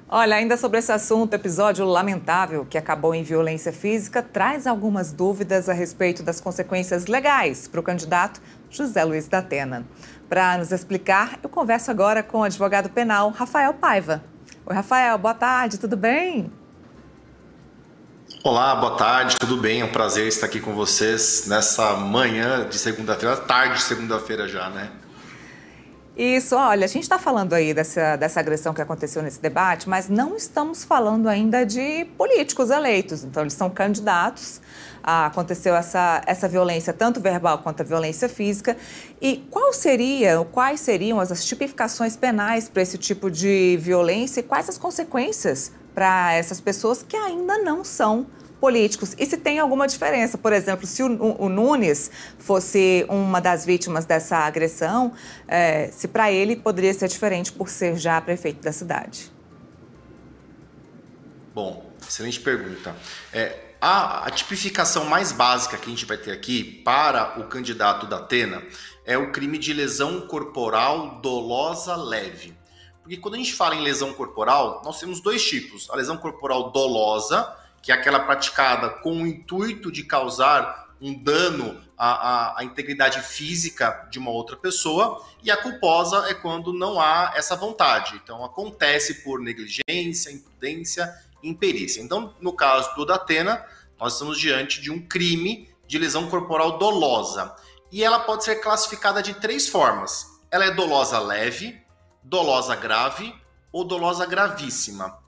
Olha, ainda sobre esse assunto, episódio lamentável que acabou em violência física traz algumas dúvidas a respeito das consequências legais para o candidato José Luiz da Atena. Para nos explicar, eu converso agora com o advogado penal Rafael Paiva. Oi, Rafael, boa tarde, tudo bem? Olá, boa tarde, tudo bem? É um prazer estar aqui com vocês nessa manhã de segunda-feira, tarde de segunda-feira já, né? Isso, olha, a gente está falando aí dessa agressão que aconteceu nesse debate, mas não estamos falando ainda de políticos eleitos. Então, eles são candidatos. Aconteceu essa violência, tanto verbal quanto a violência física. E quais seriam as tipificações penais para esse tipo de violência e quais as consequências para essas pessoas que ainda não são políticos? E se tem alguma diferença? Por exemplo, se o Nunes fosse uma das vítimas dessa agressão, se para ele poderia ser diferente por ser já prefeito da cidade? Bom, excelente pergunta. A tipificação mais básica que a gente vai ter aqui para o candidato da Atena é o crime de lesão corporal dolosa leve. Porque quando a gente fala em lesão corporal, nós temos dois tipos. A lesão corporal dolosa, que é aquela praticada com o intuito de causar um dano à integridade física de uma outra pessoa, e a culposa é quando não há essa vontade. Então, acontece por negligência, imprudência e imperícia. Então, no caso do da Atena, nós estamos diante de um crime de lesão corporal dolosa. E ela pode ser classificada de três formas. Ela é dolosa leve, dolosa grave ou dolosa gravíssima.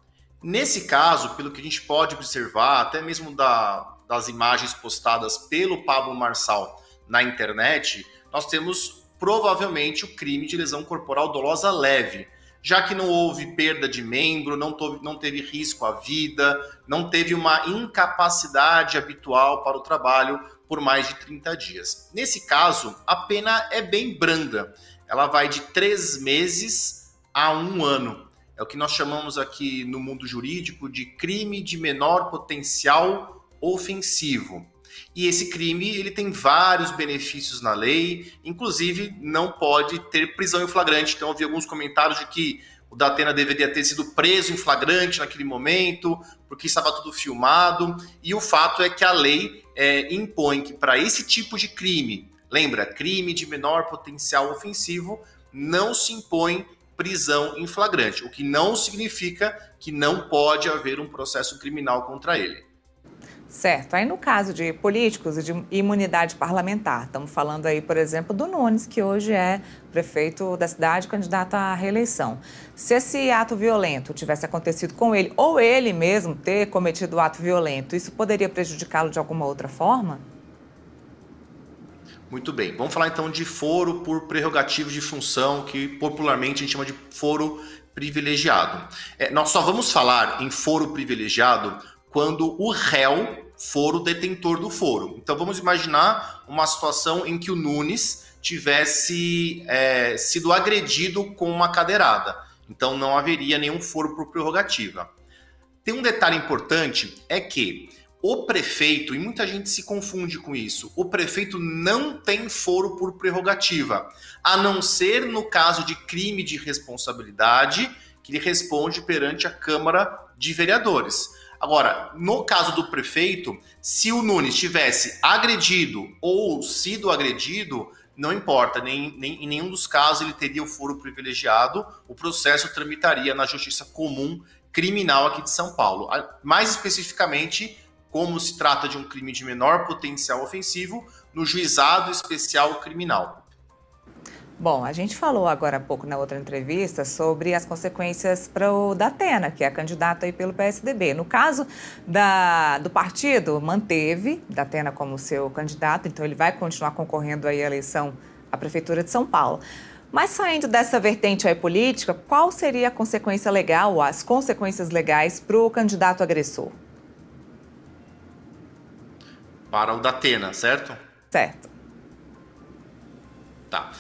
Nesse caso, pelo que a gente pode observar, até mesmo das imagens postadas pelo Pablo Marçal na internet, nós temos provavelmente o crime de lesão corporal dolosa leve, já que não houve perda de membro, não teve risco à vida, não teve uma incapacidade habitual para o trabalho por mais de 30 dias. Nesse caso, a pena é bem branda. Ela vai de 3 meses a 1 ano. É o que nós chamamos aqui no mundo jurídico de crime de menor potencial ofensivo. E esse crime ele tem vários benefícios na lei, inclusive não pode ter prisão em flagrante. Então eu vi alguns comentários de que o da Atena deveria ter sido preso em flagrante naquele momento, porque estava tudo filmado. E o fato é que a lei impõe que para esse tipo de crime, lembra, crime de menor potencial ofensivo, não se impõe prisão em flagrante, o que não significa que não pode haver um processo criminal contra ele. Certo. Aí, no caso de políticos e de imunidade parlamentar, estamos falando aí, por exemplo, do Nunes, que hoje é prefeito da cidade, candidato à reeleição. Se esse ato violento tivesse acontecido com ele, ou ele mesmo ter cometido o ato violento, isso poderia prejudicá-lo de alguma outra forma? Muito bem, vamos falar então de foro por prerrogativo de função, que popularmente a gente chama de foro privilegiado. Nós só vamos falar em foro privilegiado quando o réu for o detentor do foro. Então vamos imaginar uma situação em que o Nunes tivesse sido agredido com uma cadeirada. Então não haveria nenhum foro por prerrogativa. Tem um detalhe importante, é que o prefeito, e muita gente se confunde com isso, o prefeito não tem foro por prerrogativa, a não ser no caso de crime de responsabilidade, que ele responde perante a Câmara de Vereadores. Agora, no caso do prefeito, se o Nunes tivesse agredido ou sido agredido, não importa, em nenhum dos casos ele teria o foro privilegiado, o processo tramitaria na Justiça Comum Criminal aqui de São Paulo. Mais especificamente, como se trata de um crime de menor potencial ofensivo, no Juizado Especial Criminal. Bom, a gente falou agora há pouco na outra entrevista sobre as consequências para o da Atena, que é candidato aí pelo PSDB. No caso do partido, manteve da Atena como seu candidato, então ele vai continuar concorrendo aí à eleição à Prefeitura de São Paulo. Mas saindo dessa vertente aí política, qual seria a consequência legal, ou as consequências legais para o candidato agressor? Para o da Atena, certo? Certo. Tá.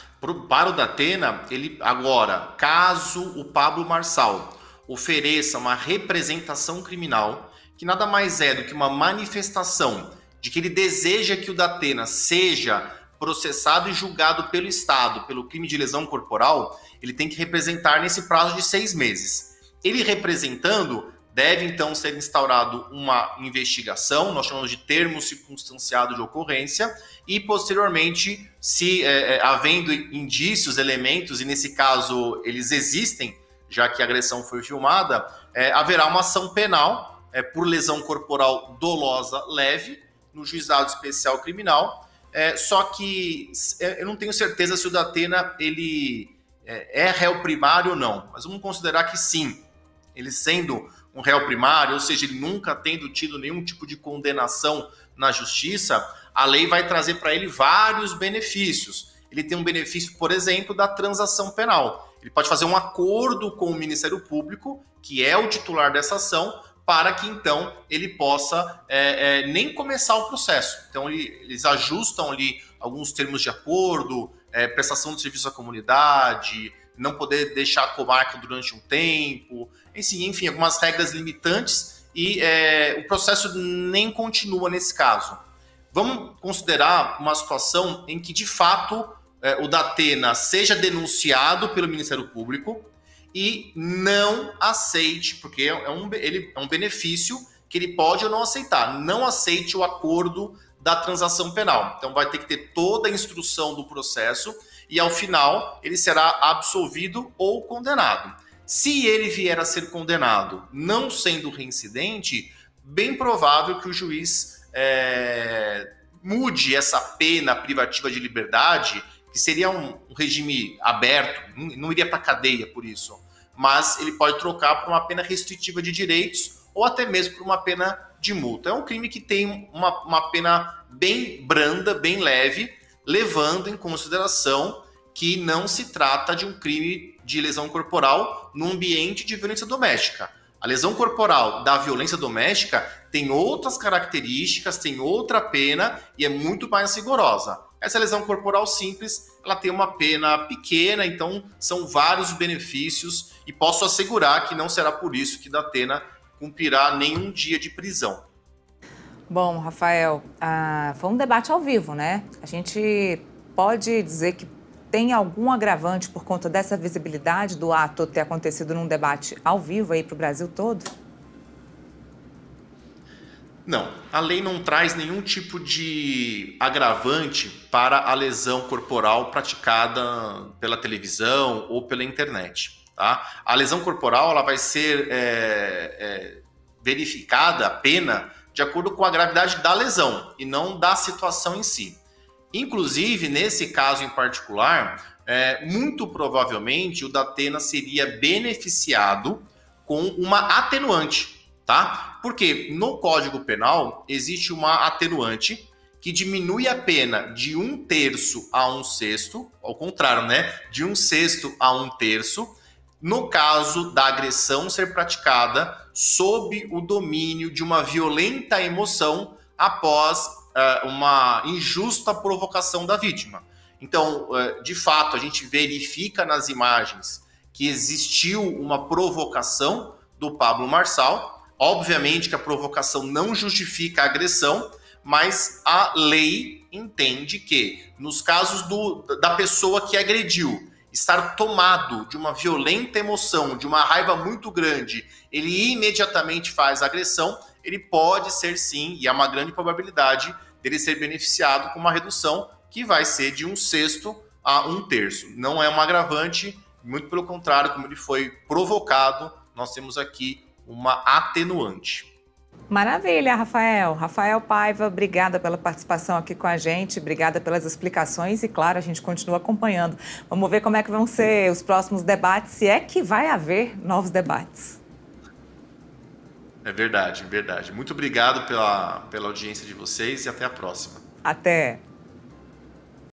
Para o da Atena, ele agora, caso o Pablo Marçal ofereça uma representação criminal, que nada mais é do que uma manifestação de que ele deseja que o da Atena seja processado e julgado pelo Estado pelo crime de lesão corporal, ele tem que representar nesse prazo de 6 meses. Ele representando, deve então ser instaurado uma investigação, nós chamamos de termo circunstanciado de ocorrência, e posteriormente, se havendo indícios, elementos, e nesse caso eles existem, já que a agressão foi filmada, haverá uma ação penal por lesão corporal dolosa leve no juizado especial criminal, só que eu não tenho certeza se o Datena ele é réu primário ou não, mas vamos considerar que sim, ele sendo um réu primário, ou seja, ele nunca tendo tido nenhum tipo de condenação na justiça, a lei vai trazer para ele vários benefícios. Ele tem um benefício, por exemplo, da transação penal. Ele pode fazer um acordo com o Ministério Público, que é o titular dessa ação, para que então ele possa nem começar o processo. Então eles ajustam ali alguns termos de acordo, prestação de serviço à comunidade, não poder deixar a comarca durante um tempo, enfim, algumas regras limitantes e o processo nem continua nesse caso. Vamos considerar uma situação em que, de fato, o Datena seja denunciado pelo Ministério Público e não aceite, porque ele é um benefício que ele pode ou não aceitar, não aceite o acordo da transação penal. Então vai ter que ter toda a instrução do processo e, ao final, ele será absolvido ou condenado. Se ele vier a ser condenado não sendo reincidente, bem provável que o juiz mude essa pena privativa de liberdade, que seria um regime aberto, não iria para cadeia por isso, mas ele pode trocar por uma pena restritiva de direitos ou até mesmo por uma pena de multa. É um crime que tem uma pena bem branda, bem leve, levando em consideração que não se trata de um crime de lesão corporal no ambiente de violência doméstica. A lesão corporal da violência doméstica tem outras características, tem outra pena e é muito mais rigorosa. Essa lesão corporal simples, ela tem uma pena pequena, então são vários benefícios e posso assegurar que não será por isso que Datena cumprirá nenhum dia de prisão. Bom, Rafael, foi um debate ao vivo, né? A gente pode dizer que tem algum agravante por conta dessa visibilidade do ato ter acontecido num debate ao vivo aí para o Brasil todo? Não, a lei não traz nenhum tipo de agravante para a lesão corporal praticada pela televisão ou pela internet. Tá? A lesão corporal ela vai ser verificada, a pena, de acordo com a gravidade da lesão e não da situação em si. Inclusive, nesse caso em particular, muito provavelmente o Datena seria beneficiado com uma atenuante. Tá? Porque no Código Penal existe uma atenuante que diminui a pena de 1/3 a 1/6, ao contrário, né? De 1/6 a 1/3, no caso da agressão ser praticada sob o domínio de uma violenta emoção após uma injusta provocação da vítima. Então, de fato, a gente verifica nas imagens que existiu uma provocação do Pablo Marçal. Obviamente que a provocação não justifica a agressão, mas a lei entende que, nos casos da pessoa que agrediu, estar tomado de uma violenta emoção, de uma raiva muito grande, ele imediatamente faz a agressão, ele pode ser sim, e há uma grande probabilidade dele ser beneficiado com uma redução que vai ser de 1/6 a 1/3. Não é um agravante, muito pelo contrário, como ele foi provocado, nós temos aqui uma atenuante. Maravilha, Rafael. Rafael Paiva, obrigada pela participação aqui com a gente, obrigada pelas explicações e, claro, a gente continua acompanhando. Vamos ver como é que vão ser os próximos debates, se é que vai haver novos debates. É verdade, é verdade. Muito obrigado pela audiência de vocês e até a próxima. Até!